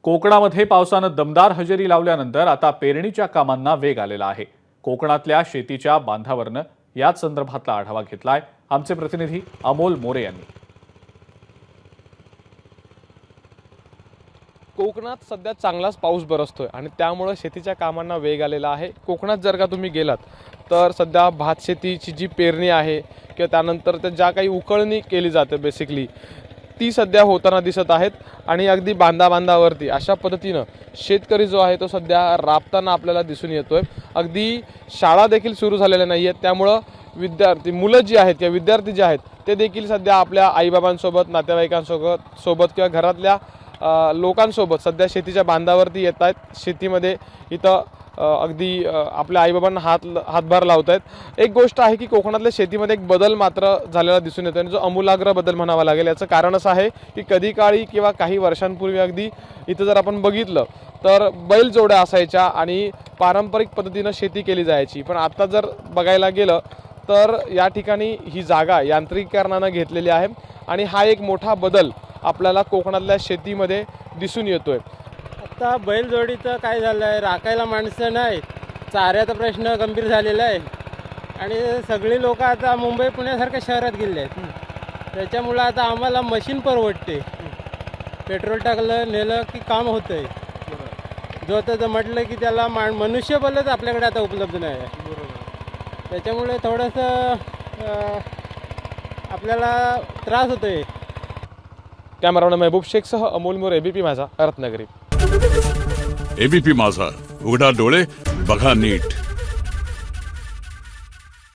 कोकणामध्ये पावसानं दमदार हजेरी लावल्यानंतर आता पेरणीच्या कामांना वेग आलेला आहे। कोकणातल्या शेतीच्या बांधावरनं याच संदर्भातला आढावा घेतलाय आमचे प्रतिनिधी अमोल मोरे यांनी। कोकणात सध्या चांगलाच पाऊस बरसतोय आणि त्यामुळे शेतीच्या कामांना वेग आलेला आहे। कोकणात जर का तुम्ही गेलात तर सध्या भात शेतीची जी पेरणी आहे किंवा त्यानंतर त्या ज्या काही उकळणी केली जाते बेसिकली ती सध्या होताना दिसत आहेत आणि अगदी बांधावरती अशा पद्धतीनं शेतकरी जो आहे तो सध्या राबताना आपल्याला दिसून येतोय। अगदी शाळा देखील सुरू झालेल्या नाही आहेत, त्यामुळे मुलं जी आहेत किंवा विद्यार्थी जे आहेत ते देखील सध्या आपल्या आईबाबांसोबत, नातेवाईकांसोबत किंवा घरातल्या लोकांसोबत सध्या शेतीच्या बांधावरती येत आहेत। शेतीमध्ये इथं अगदी आपल्या आईबाबांना हातभार लावत आहेत। एक गोष्ट आहे की कोकणातल्या शेतीमध्ये एक बदल मात्र झालेला दिसून येतो आणि जो आमूलाग्र बदल म्हणावा लागेल। याचं कारण असं आहे की कधी काळी किंवा काही वर्षांपूर्वी अगदी इथं जर आपण बघितलं तर बैलजोड्या असायच्या आणि पारंपरिक पद्धतीनं शेती केली जायची, पण आता जर बघायला गेलं तर या ठिकाणी ही जागा यांत्रिकीकरणानं घेतलेली आहे आणि हा एक मोठा बदल आपल्याला कोकणातल्या शेतीमध्ये दिसून येतोय। आता बैलजोडीचं काय झालं आहे, राखायला माणसं नाही, चाऱ्याचा प्रश्न गंभीर झालेला आहे आणि सगळी लोक आता मुंबई पुण्यासारख्या शहरात गेले आहेत। त्याच्यामुळं आता आम्हाला मशीन परवडते, पेट्रोल टाकलं नेलं की काम होतं आहे। जो त्याचं म्हटलं की त्याला मनुष्यबळच आपल्याकडे आता उपलब्ध नाही आहे, त्याच्यामुळे थोडंसं आपल्याला त्रास होतो आहे। कॅमेरामॅन महबूब शेखसह अमोल मोरे, एबीपी माझा, रत्नागिरी। एबीपी माझा, उघडा डोळे बघा नीट।